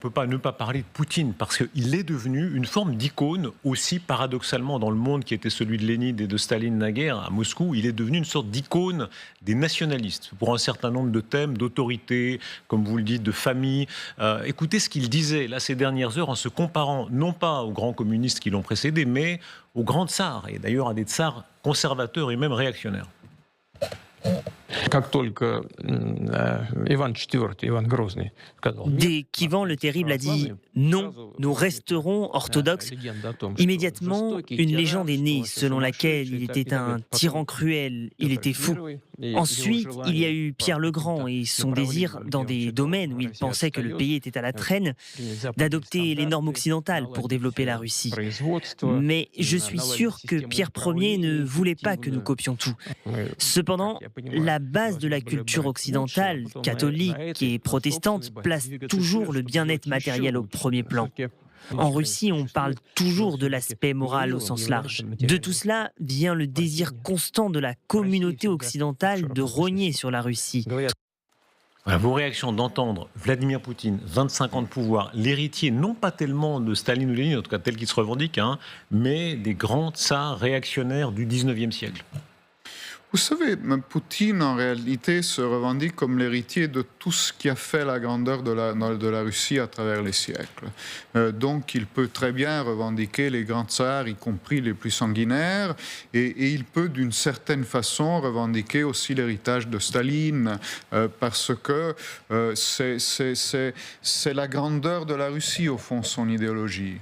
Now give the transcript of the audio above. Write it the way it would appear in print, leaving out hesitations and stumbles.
On ne peut pas ne pas parler de Poutine parce qu'il est devenu une forme d'icône aussi paradoxalement dans le monde qui était celui de Lénine et de Staline naguère à Moscou. Il est devenu une sorte d'icône des nationalistes pour un certain nombre de thèmes, d'autorité, comme vous le dites, de famille. Écoutez ce qu'il disait là ces dernières heures en se comparant non pas aux grands communistes qui l'ont précédé, mais aux grands tsars et d'ailleurs à des tsars conservateurs et même réactionnaires. Dès qu'Ivan le Terrible a dit « Non, nous resterons orthodoxes », immédiatement, une légende est née selon laquelle il était un tyran cruel, il était fou. Ensuite, il y a eu Pierre le Grand et son désir, dans des domaines où il pensait que le pays était à la traîne, d'adopter les normes occidentales pour développer la Russie. Mais je suis sûr que Pierre Ier ne voulait pas que nous copions tout. Cependant, la base de la culture occidentale, catholique et protestante, place toujours le bien-être matériel au premier plan. En Russie, on parle toujours de l'aspect moral au sens large. De tout cela vient le désir constant de la communauté occidentale de rogner sur la Russie. Voilà, vos réactions d'entendre Vladimir Poutine, 25 ans de pouvoir, l'héritier non pas tellement de Staline ou Lénine, en tout cas tel qu'il se revendique, mais des grands tsars réactionnaires du 19e siècle. Vous savez, Poutine, en réalité, se revendique comme l'héritier de tout ce qui a fait la grandeur de la Russie à travers les siècles. Donc, il peut très bien revendiquer les grands tsars, y compris les plus sanguinaires, et il peut, d'une certaine façon, revendiquer aussi l'héritage de Staline, parce que c'est la grandeur de la Russie, au fond, son idéologie.